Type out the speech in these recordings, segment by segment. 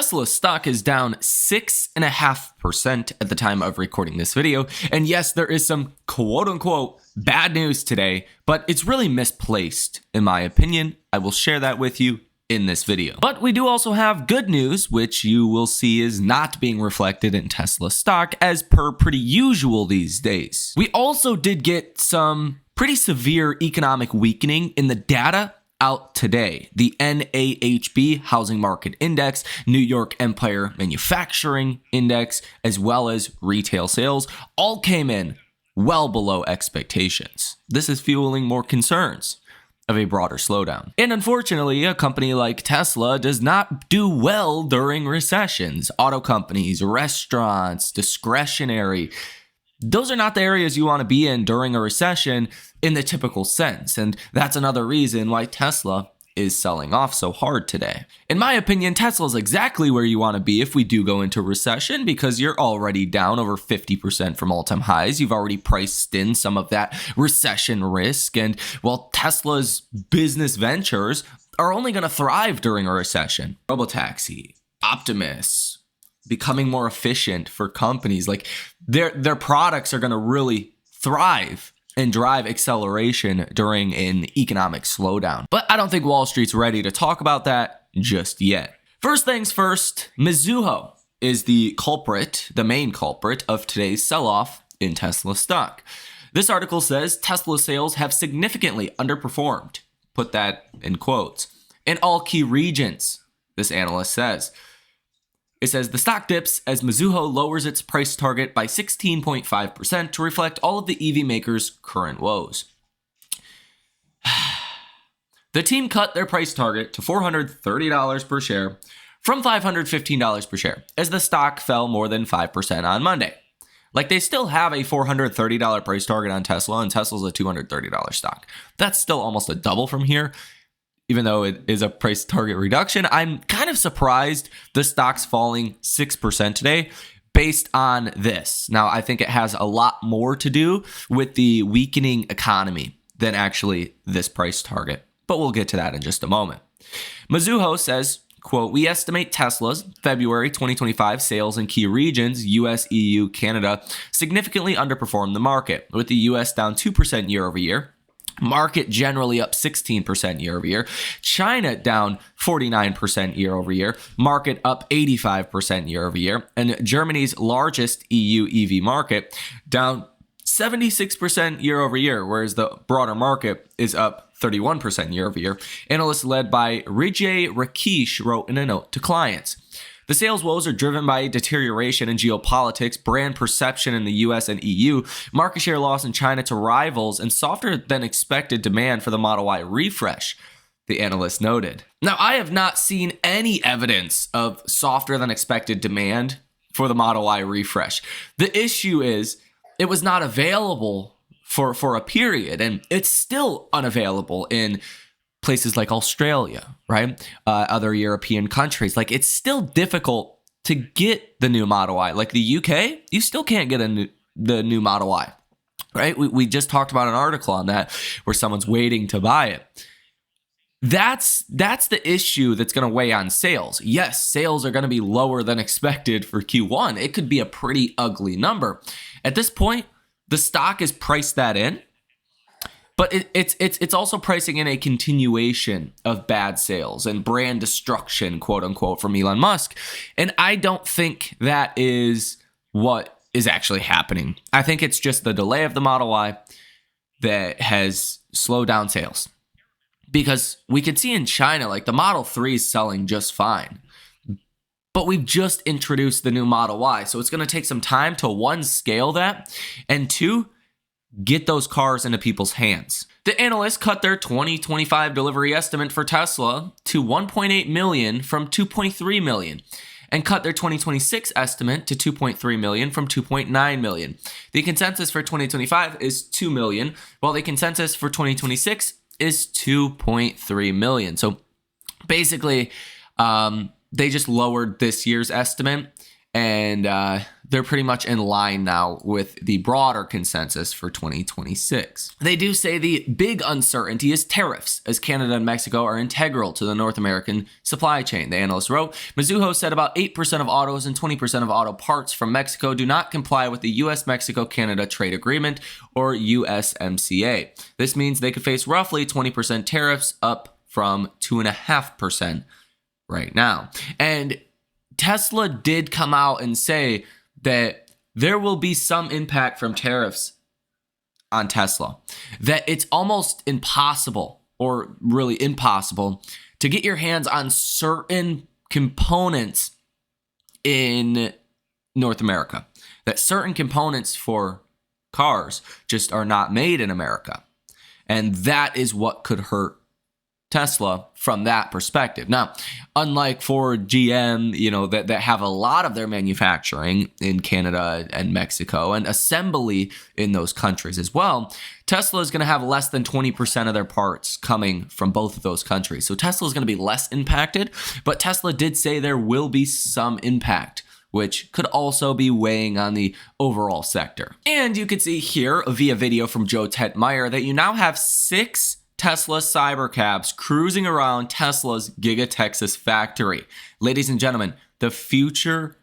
Tesla stock is down 6.5% at the time of recording this video. And yes, there is some quote unquote bad news today, but it's really misplaced in my opinion. I will share that with you in this video. But we do also have good news, which you will see is not being reflected in Tesla stock as per pretty usual these days. We also did get some pretty severe economic weakening in the data out today. The NAHB Housing Market Index, New York Empire Manufacturing Index, as well as retail sales all came in well below expectations. This is fueling more concerns of a broader slowdown. And unfortunately, a company like Tesla does not do well during recessions. Auto companies, restaurants, discretionary, those are not the areas you want to be in during a recession in the typical sense. And that's another reason why Tesla is selling off so hard today. In my opinion, Tesla is exactly where you want to be if we do go into recession, because you're already down over 50% from all-time highs. You've already priced in some of that recession risk. And while Tesla's business ventures are only going to thrive during a recession, Robotaxi, Optimus, becoming more efficient for companies, like their products are going to really thrive and drive acceleration during an economic slowdown. But I don't think Wall Street's ready to talk about that just yet. First things first, Mizuho is the culprit, the main culprit of today's sell-off in Tesla stock. This article says Tesla sales have significantly underperformed, put that in quotes, in all key regions, this analyst says. It says the stock dips as Mizuho lowers its price target by 16.5% to reflect all of the EV maker's current woes. The team cut their price target to $430 per share from $515 per share as the stock fell more than 5% on Monday. Like, they still have a $430 price target on Tesla, and Tesla's a $230 stock. That's still almost a double from here. Even though it is a price target reduction, I'm kind of surprised the stock's falling 6% today based on this. Now, I think it has a lot more to do with the weakening economy than actually this price target, but we'll get to that in just a moment. Mizuho says, quote, "We estimate Tesla's February 2025 sales in key regions, US, EU, Canada, significantly underperformed the market, with the US down 2% year over year. Market generally up 16% year over year. China down 49% year over year. Market up 85% year over year. And Germany's largest EU EV market down 76% year over year, whereas the broader market is up 31% year over year. Analysts led by Rijay Rakesh wrote in a note to clients. The sales woes are driven by deterioration in geopolitics, brand perception in the US and EU, market share loss in China to rivals, and softer than expected demand for the Model Y refresh, the analyst noted. Now, I have not seen any evidence of softer than expected demand for the Model Y refresh. The issue is it was not available for a period, and it's still unavailable in places like Australia, right? Other European countries. Like, it's still difficult to get the new Model Y. Like the UK, you still can't get the new Model Y, right? We just talked about an article on that where someone's waiting to buy it. That's the issue that's going to weigh on sales. Yes, sales are going to be lower than expected for Q1. It could be a pretty ugly number. At this point, the stock is priced that in. But it's also pricing in a continuation of bad sales and brand destruction, quote unquote, from Elon Musk. And I don't think that is what is actually happening. I think it's just the delay of the Model Y that has slowed down sales. Because we can see in China, like the Model 3 is selling just fine. But we've just introduced the new Model Y. So it's going to take some time to, one, scale that, and two, get those cars into people's hands. The analysts cut their 2025 delivery estimate for Tesla to 1.8 million from 2.3 million and cut their 2026 estimate to 2.3 million from 2.9 million. The consensus for 2025 is 2 million, while the consensus for 2026 is 2.3 million. So basically, they just lowered this year's estimate And they're pretty much in line now with the broader consensus for 2026. They do say the big uncertainty is tariffs, as Canada and Mexico are integral to the North American supply chain. The analyst wrote, Mizuho said about 8% of autos and 20% of auto parts from Mexico do not comply with the U.S.-Mexico-Canada Trade Agreement, or USMCA. This means they could face roughly 20% tariffs, up from 2.5% right now. And Tesla did come out and say that there will be some impact from tariffs on Tesla, that it's almost impossible, or really impossible, to get your hands on certain components in North America, that certain components for cars just are not made in America. And that is what could hurt Tesla from that perspective. Now, unlike Ford, GM, that have a lot of their manufacturing in Canada and Mexico and assembly in those countries as well, Tesla is going to have less than 20% of their parts coming from both of those countries. So Tesla is going to be less impacted, but Tesla did say there will be some impact, which could also be weighing on the overall sector. And you can see here via video from Joe Tetmeyer that you now have 6 Tesla Cybercabs cruising around Tesla's Giga Texas factory. Ladies and gentlemen, the future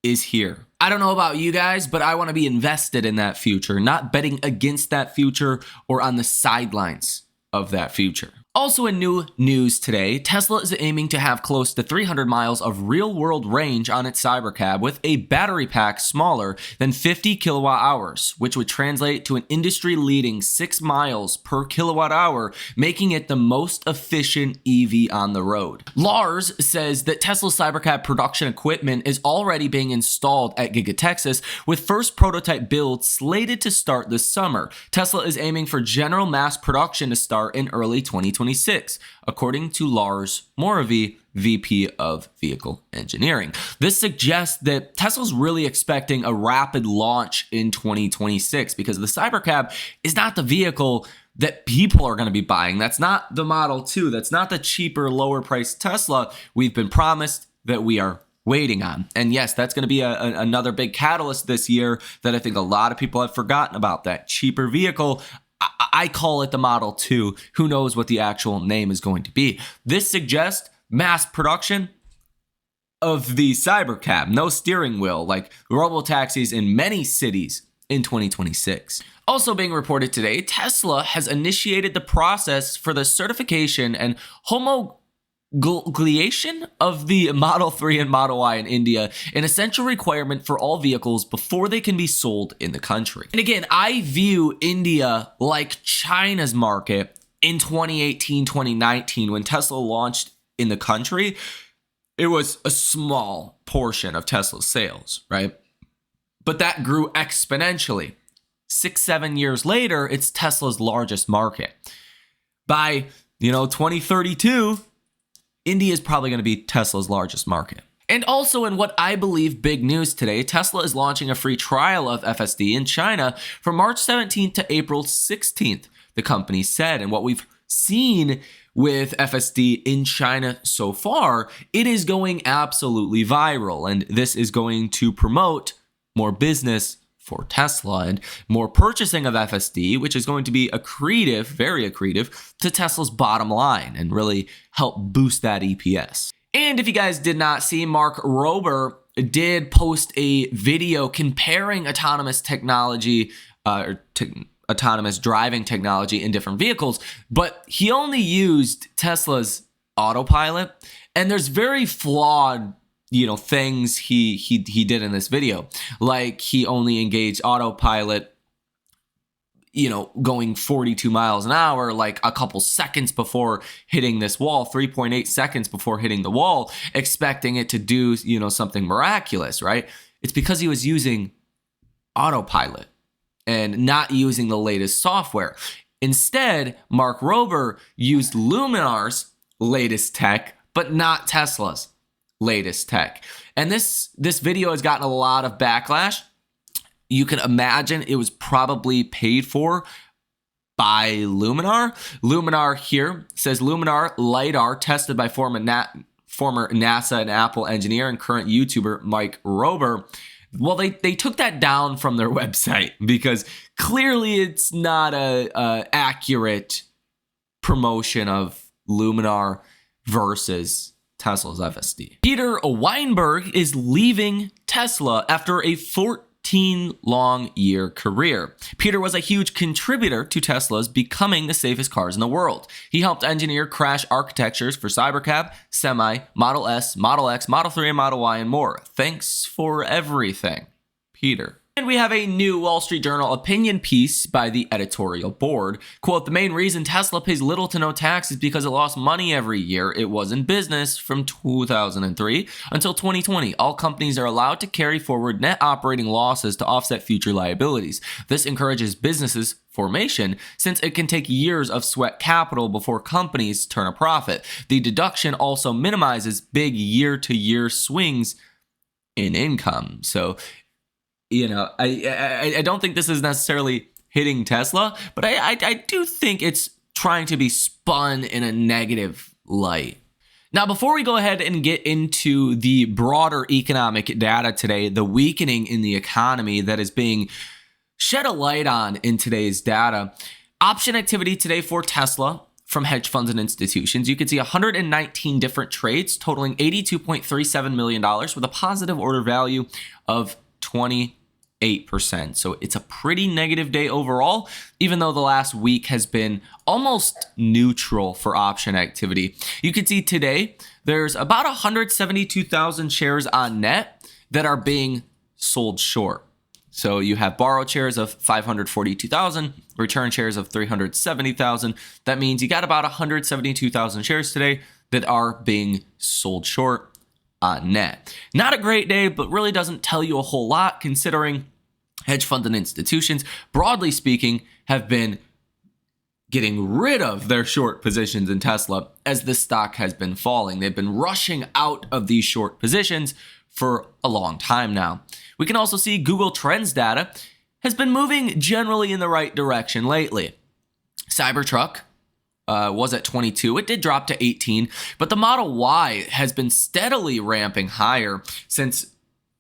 is here. I don't know about you guys, but I want to be invested in that future, not betting against that future or on the sidelines of that future. Also in new news today, Tesla is aiming to have close to 300 miles of real-world range on its Cybercab with a battery pack smaller than 50 kilowatt hours, which would translate to an industry-leading 6 miles per kilowatt hour, making it the most efficient EV on the road. Lars says that Tesla's Cybercab production equipment is already being installed at Giga Texas, with first prototype builds slated to start this summer. Tesla is aiming for general mass production to start in early 2026, according to Lars Moravy, VP of Vehicle Engineering. This suggests that Tesla's really expecting a rapid launch in 2026 because the Cybercab is not the vehicle that people are going to be buying. That's not the Model 2. That's not the cheaper, lower priced Tesla we've been promised, that we are waiting on. And yes, that's going to be another big catalyst this year that I think a lot of people have forgotten about, that cheaper vehicle. I call it the Model 2. Who knows what the actual name is going to be? This suggests mass production of the Cybercab, no steering wheel, like robo-taxis in many cities in 2026. Also being reported today, Tesla has initiated the process for the certification and homologation of the Model 3 and Model Y in India, an essential requirement for all vehicles before they can be sold in the country. And again, I view India like China's market in 2018, 2019, when Tesla launched in the country. It was a small portion of Tesla's sales, right? But that grew exponentially. 6-7 years later, it's Tesla's largest market. By, 2032, India is probably going to be Tesla's largest market. And also in what I believe big news today, Tesla is launching a free trial of FSD in China from March 17th to April 16th, the company said. And what we've seen with FSD in China so far, it is going absolutely viral. And this is going to promote more business for Tesla and more purchasing of FSD, which is going to be accretive, very accretive, to Tesla's bottom line and really help boost that EPS. And if you guys did not see, Mark Rober did post a video comparing autonomous technology autonomous driving technology in different vehicles, but he only used Tesla's autopilot, and there's very flawed things he did in this video. Like, he only engaged autopilot, going 42 miles an hour, like a couple seconds before hitting this wall, 3.8 seconds before hitting the wall, expecting it to do, something miraculous, right? It's because he was using autopilot and not using the latest software. Instead, Mark Rober used Luminar's latest tech, but not Tesla's latest tech. And this video has gotten a lot of backlash. You can imagine it was probably paid for by Luminar. Luminar here says Luminar LiDAR tested by former former NASA and Apple engineer and current YouTuber Mike Rober, well, they took that down from their website because clearly it's not a accurate promotion of Luminar versus Tesla's FSD. Peter Weinberg is leaving Tesla after a 14-long-year career. Peter was a huge contributor to Tesla's becoming the safest cars in the world. He helped engineer crash architectures for Cybercab, Semi, Model S, Model X, Model 3, and Model Y, and more. Thanks for everything, Peter. And we have a new Wall Street Journal opinion piece by the editorial board. Quote, the main reason Tesla pays little to no tax is because it lost money every year it was in business from 2003 until 2020. All companies are allowed to carry forward net operating losses to offset future liabilities. This encourages businesses formation since it can take years of sweat capital before companies turn a profit. The deduction also minimizes big year-to-year swings in income. So, I don't think this is necessarily hitting Tesla, but I do think it's trying to be spun in a negative light. Now, before we go ahead and get into the broader economic data today, the weakening in the economy that is being shed a light on in today's data, option activity today for Tesla from hedge funds and institutions. You can see 119 different trades totaling $82.37 million with a positive order value of 28%. So it's a pretty negative day overall, even though the last week has been almost neutral for option activity. You can see today there's about 172,000 shares on net that are being sold short. So you have borrowed shares of 542,000, return shares of 370,000. That means you got about 172,000 shares today that are being sold short on net. Not a great day, but really doesn't tell you a whole lot considering hedge funds and institutions, broadly speaking, have been getting rid of their short positions in Tesla as the stock has been falling. They've been rushing out of these short positions for a long time now. We can also see Google Trends data has been moving generally in the right direction lately. Cybertruck was at 22. It did drop to 18, but the Model Y has been steadily ramping higher since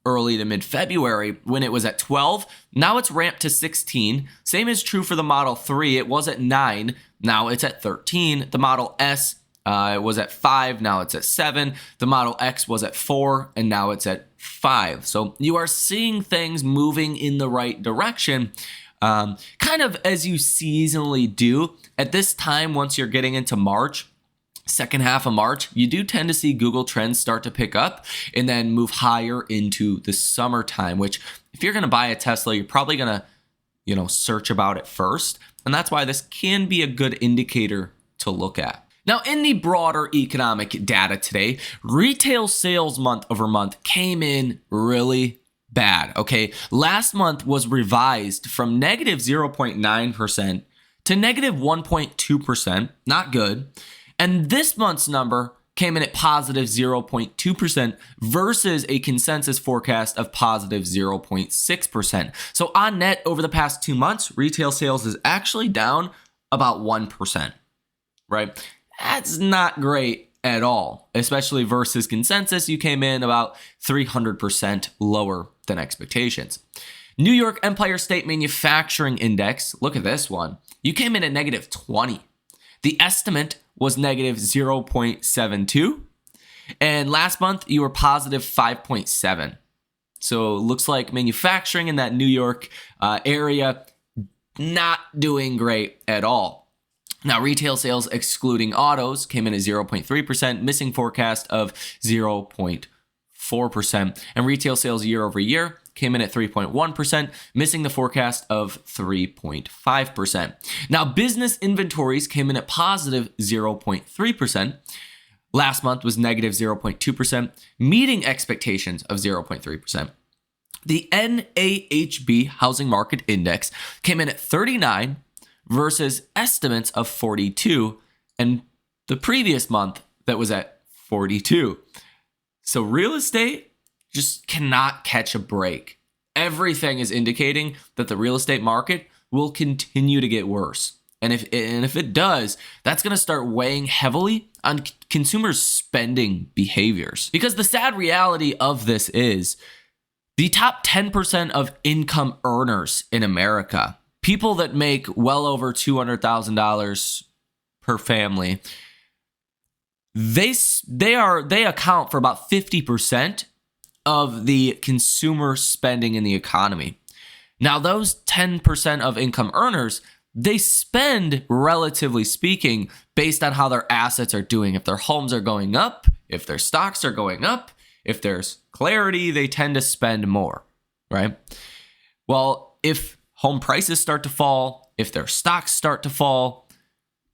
early to mid-February when it was at 12. Now it's ramped to 16. Same is true for the Model 3. It was at 9. Now it's at 13. The Model S was at 5. Now it's at 7. The Model X was at 4. And now it's at 5. So you are seeing things moving in the right direction, kind of as you seasonally do. At this time, once you're getting into March, second half of March, you do tend to see Google Trends start to pick up and then move higher into the summertime, which if you're going to buy a Tesla, you're probably going to, search about it first. And that's why this can be a good indicator to look at. Now, in the broader economic data today, retail sales month over month came in really bad. Okay. Last month was revised from negative 0.9% to negative 1.2%. Not good. And this month's number came in at positive 0.2% versus a consensus forecast of positive 0.6%. So on net, over the past 2 months, retail sales is actually down about 1%, right? That's not great at all, especially versus consensus. You came in about 300% lower than expectations. New York Empire State Manufacturing Index, look at this one. You came in at negative 20. The estimate was negative 0.72. And last month, you were positive 5.7. So it looks like manufacturing in that New York area, not doing great at all. Now, retail sales excluding autos came in at 0.3%, missing forecast of 0.4%. And retail sales year over year came in at 3.1%, missing the forecast of 3.5%. Now, business inventories came in at positive 0.3%. Last month was negative 0.2%, meeting expectations of 0.3%. The NAHB Housing Market Index came in at 39 versus estimates of 42, and the previous month that was at 42. So real estate just cannot catch a break. Everything is indicating that the real estate market will continue to get worse. And if it does, that's going to start weighing heavily on consumers' spending behaviors. Because the sad reality of this is the top 10% of income earners in America, people that make well over $200,000 per family, they account for about 50% of the consumer spending in the economy. Now, those 10% of income earners, they spend, relatively speaking, based on how their assets are doing. If their homes are going up, if their stocks are going up, if there's clarity, they tend to spend more, right? Well, if home prices start to fall, if their stocks start to fall,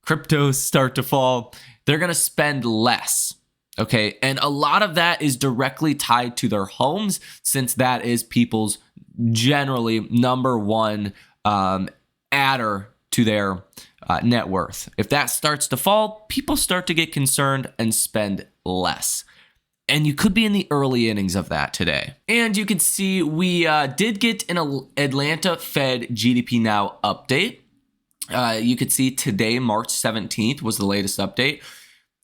cryptos start to fall, they're going to spend less. Okay. And a lot of that is directly tied to their homes, since that is people's generally number one adder to their net worth. If that starts to fall, people start to get concerned and spend less. And you could be in the early innings of that today. And you can see we did get an Atlanta Fed GDP Now update. You could see today, March 17th, was the latest update.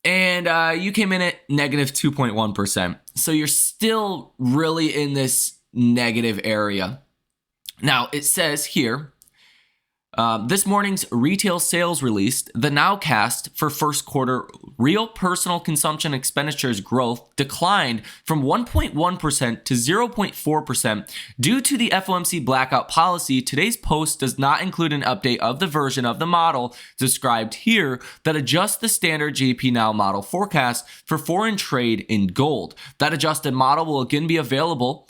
And you came in at negative 2.1%. So you're still really in this negative area. Now, it says here, this morning's retail sales released, the nowcast for first quarter real personal consumption expenditures growth declined from 1.1% to 0.4% due to the FOMC blackout policy. Today's post does not include an update of the version of the model described here that adjusts the standard GDP Now model forecast for foreign trade in gold. That adjusted model will again be available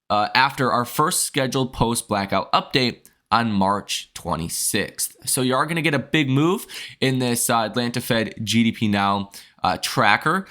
after our first scheduled post blackout update on March 26th. So you are going to get a big move in this Atlanta Fed GDP Now tracker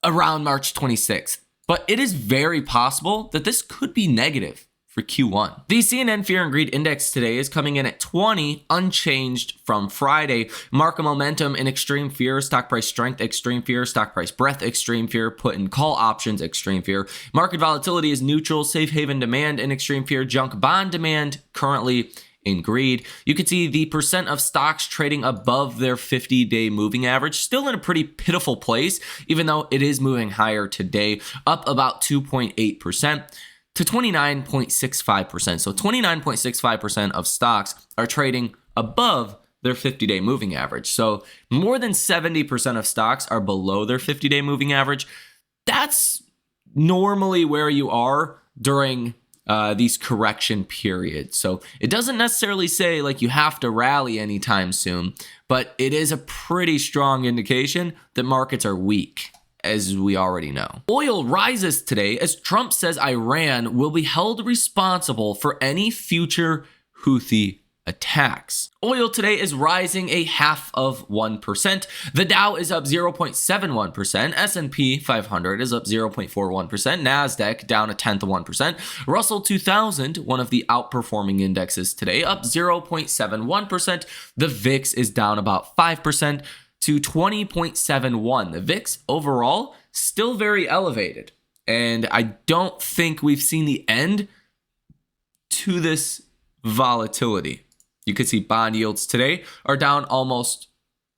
around March 26th. But it is very possible that this could be negative for Q1. The CNN Fear and Greed Index today is coming in at 20, unchanged from Friday. Market momentum in extreme fear, stock price strength, extreme fear, stock price breadth, extreme fear, put and call options, extreme fear. Market volatility is neutral, safe haven demand in extreme fear, junk bond demand currently in greed. You can see the percent of stocks trading above their 50-day moving average, still in a pretty pitiful place, even though it is moving higher today, up about 2.8%. to 29.65%. So 29.65% of stocks are trading above their 50-day moving average. So more than 70% of stocks are below their 50-day moving average. That's normally where you are during these correction periods. So it doesn't necessarily say like you have to rally anytime soon, but it is a pretty strong indication that markets are weak, as we already know. Oil rises today as Trump says Iran will be held responsible for any future Houthi attacks. Oil today is rising 0.5%. The Dow is up 0.71%. S&P 500 is up 0.41%. NASDAQ down 0.1%. Russell 2000, one of the outperforming indexes today, up 0.71%. The VIX is down about 5%. to 20.71. The VIX overall still very elevated. And I don't think we've seen the end to this volatility. You could see bond yields today are down almost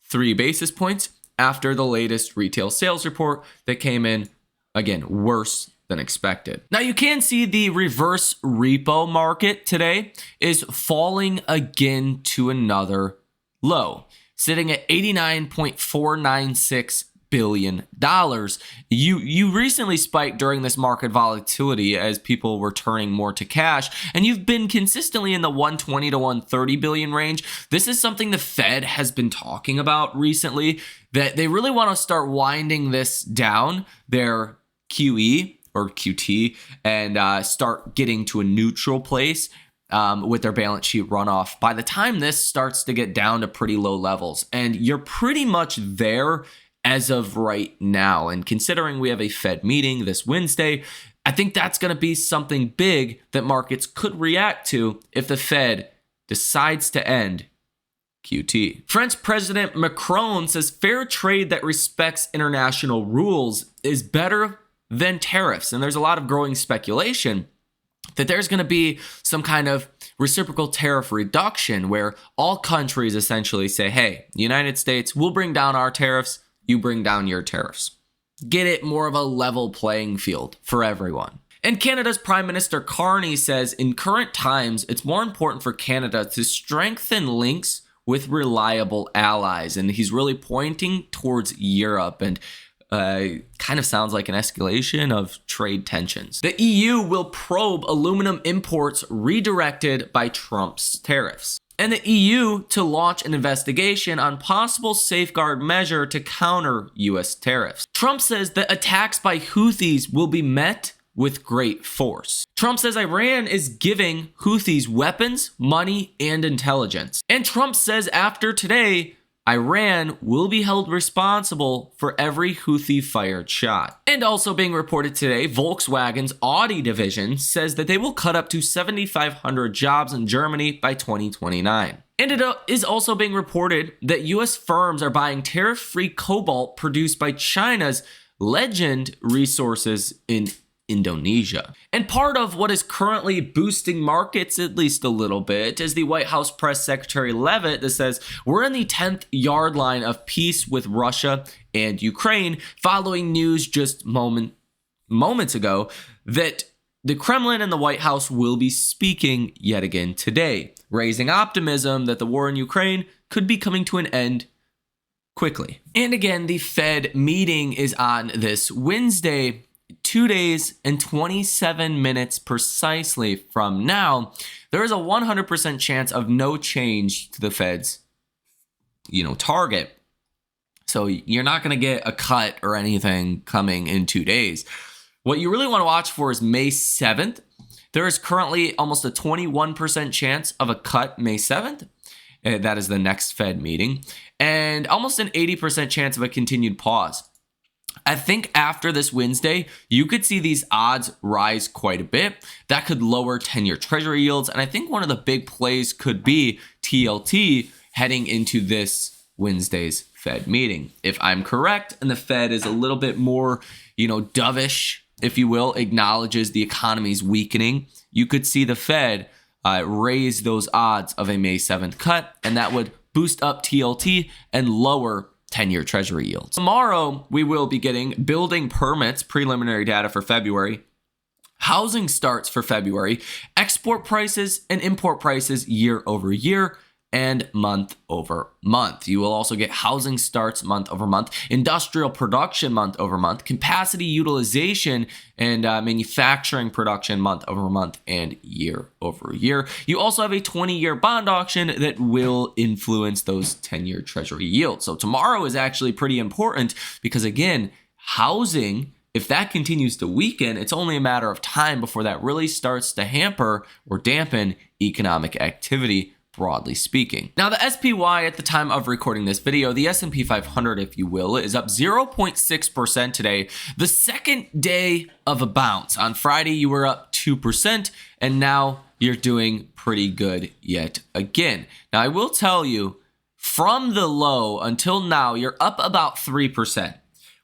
3 basis points after the latest retail sales report that came in, again, worse than expected. Now you can see the reverse repo market today is falling again to another low, sitting at $89.496 billion. You recently spiked during this market volatility as people were turning more to cash, and you've been consistently in the 120 to 130 billion range. This is something the Fed has been talking about recently, that they really want to start winding this down, their QE or QT, and start getting to a neutral place with their balance sheet runoff by the time this starts to get down to pretty low levels. And you're pretty much there as of right now. And considering we have a Fed meeting this Wednesday, I think that's going to be something big that markets could react to if the Fed decides to end QT. French President Macron says fair trade that respects international rules is better than tariffs. And there's a lot of growing speculation that there's going to be some kind of reciprocal tariff reduction where all countries essentially say, hey, United States, we'll bring down our tariffs, you bring down your tariffs. Get it more of a level playing field for everyone. And Canada's Prime Minister Carney says in current times, it's more important for Canada to strengthen links with reliable allies. And he's really pointing towards Europe and kind of sounds like an escalation of trade tensions. The EU will probe aluminum imports redirected by Trump's tariffs. And the EU to launch an investigation on possible safeguard measure to counter US tariffs. Trump says that attacks by Houthis will be met with great force. Trump says Iran is giving Houthis weapons, money, and intelligence. And Trump says after today, Iran will be held responsible for every Houthi fired shot. And also being reported today, Volkswagen's Audi division says that they will cut up to 7,500 jobs in Germany by 2029. And it is also being reported that US firms are buying tariff-free cobalt produced by China's Legend Resources in Indonesia. And part of what is currently boosting markets, at least a little bit, is the White House Press Secretary Leavitt that says we're in the 10th yard line of peace with Russia and Ukraine, following news just moments ago that the Kremlin and the White House will be speaking yet again today, raising optimism that the war in Ukraine could be coming to an end quickly. And again, the Fed meeting is on this Wednesday, 2 days and 27 minutes precisely from now. There is a 100% chance of no change to the Fed's, target. So you're not going to get a cut or anything coming in 2 days. What you really want to watch for is May 7th. There is currently almost a 21% chance of a cut May 7th. That is the next Fed meeting. And almost an 80% chance of a continued pause. I think after this Wednesday, you could see these odds rise quite a bit. That could lower 10-year treasury yields. And I think one of the big plays could be TLT heading into this Wednesday's Fed meeting. If I'm correct, and the Fed is a little bit more, dovish, if you will, acknowledges the economy's weakening, you could see the Fed raise those odds of a May 7th cut, and that would boost up TLT and lower 10-year treasury yields. Tomorrow, we will be getting building permits, preliminary data for February, housing starts for February, export prices and import prices year over year and month over month. You will also get housing starts month over month, industrial production month over month, capacity utilization and manufacturing production month over month and year over year. You also have a 20-year bond auction that will influence those 10-year treasury yields. So tomorrow is actually pretty important because, again, housing, if that continues to weaken, it's only a matter of time before that really starts to hamper or dampen economic activity, broadly speaking. Now, the SPY at the time of recording this video, the S&P 500, if you will, is up 0.6% today. The second day of a bounce. On Friday, you were up 2%, and now you're doing pretty good yet again. Now, I will tell you, from the low until now, you're up about 3%,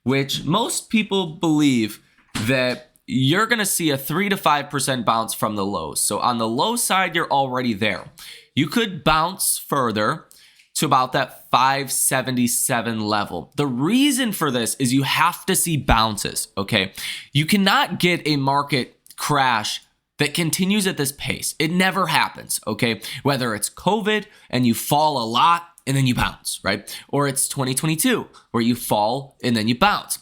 which most people believe that you're going to see a 3 to 5% bounce from the lows. So on the low side, you're already there. You could bounce further to about that 577 level. The reason for this is you have to see bounces, okay? You cannot get a market crash that continues at this pace. It never happens, okay? Whether it's COVID and you fall a lot and then you bounce, right? Or it's 2022 where you fall and then you bounce.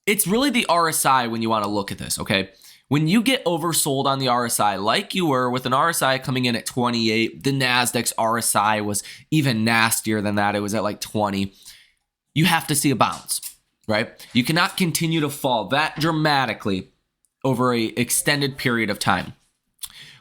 It's really the RSI when you want to look at this, okay? When you get oversold on the RSI, like you were with an RSI coming in at 28, the Nasdaq's RSI was even nastier than that. It was at like 20. You have to see a bounce, right? You cannot continue to fall that dramatically over an extended period of time.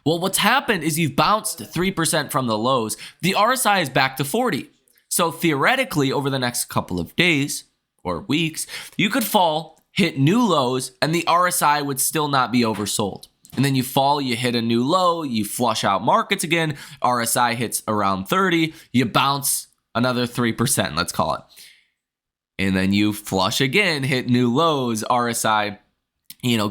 Well, what's happened is you've bounced 3% from the lows. The RSI is back to 40. So theoretically, over the next couple of days or weeks, you could fall, hit new lows, and the RSI would still not be oversold. And then you fall, you hit a new low, you flush out markets again, RSI hits around 30, you bounce another 3%, let's call it. And then you flush again, hit new lows, RSI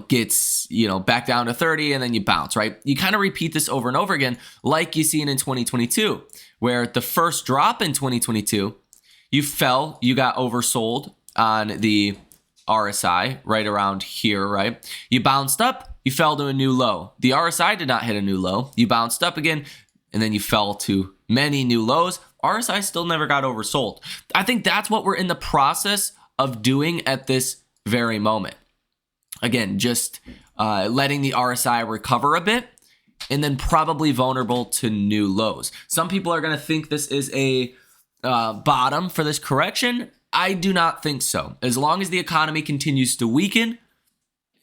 gets, back down to 30 and then you bounce, right? You kind of repeat this over and over again, like you seen in 2022, where the first drop in 2022, you fell, you got oversold on the RSI right around here, right? You bounced up, you fell to a new low. The RSI did not hit a new low. You bounced up again, and then you fell to many new lows. RSI still never got oversold. I think that's what we're in the process of doing at this very moment. Again, just letting the RSI recover a bit and then probably vulnerable to new lows. Some people are going to think this is a bottom for this correction. I do not think so. As long as the economy continues to weaken,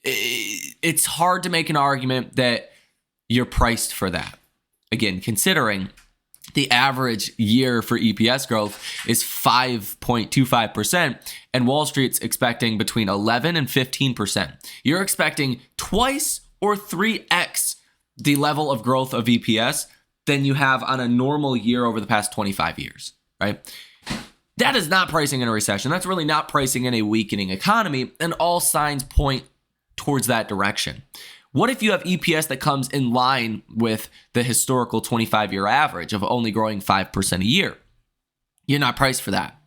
it's hard to make an argument that you're priced for that. Again, considering the average year for EPS growth is 5.25%, and Wall Street's expecting between 11 and 15%. You're expecting twice or 3x the level of growth of EPS than you have on a normal year over the past 25 years, right? That is not pricing in a recession. That's really not pricing in a weakening economy, and all signs point towards that direction. What if you have EPS that comes in line with the historical 25-year average of only growing 5% a year? You're not priced for that.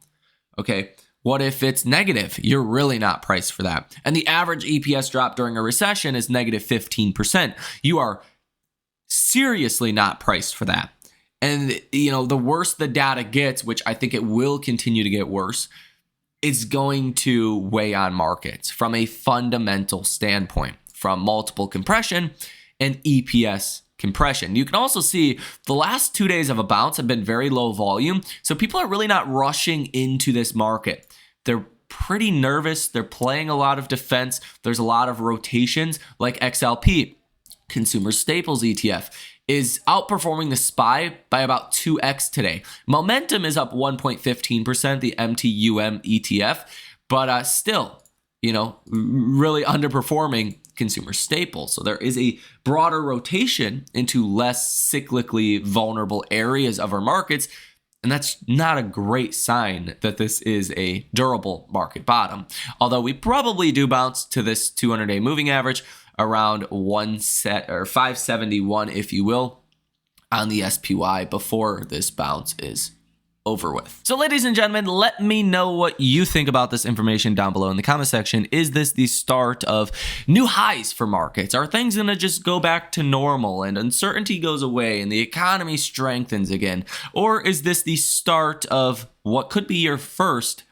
Okay. What if it's negative? You're really not priced for that. And the average EPS drop during a recession is negative 15%. You are seriously not priced for that. And, the worse the data gets, which I think it will continue to get worse, is going to weigh on markets from a fundamental standpoint, from multiple compression and EPS compression. You can also see the last 2 days of a bounce have been very low volume. So people are really not rushing into this market. They're pretty nervous. They're playing a lot of defense. There's a lot of rotations like XLP, Consumer Staples ETF, is outperforming the SPY by about 2x today. Momentum is up 1.15%, the MTUM ETF, but still, really underperforming consumer staples. So there is a broader rotation into less cyclically vulnerable areas of our markets. And that's not a great sign that this is a durable market bottom. Although we probably do bounce to this 200-day moving average around 571, if you will, on the SPY before this bounce is over with. So ladies and gentlemen, let me know what you think about this information down below in the comment section. Is this the start of new highs for markets? Are things going to just go back to normal and uncertainty goes away and the economy strengthens again? Or is this the start of what could be your first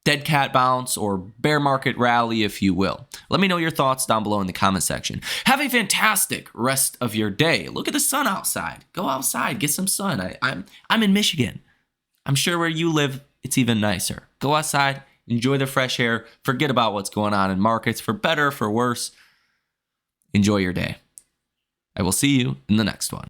dead cat bounce or bear market rally, if you will? Let me know your thoughts down below in the comment section. Have a fantastic rest of your day. Look at the sun outside. Go outside, get some sun. I'm in Michigan. I'm sure where you live, it's even nicer. Go outside, enjoy the fresh air, forget about what's going on in markets, for better, for worse. Enjoy your day. I will see you in the next one.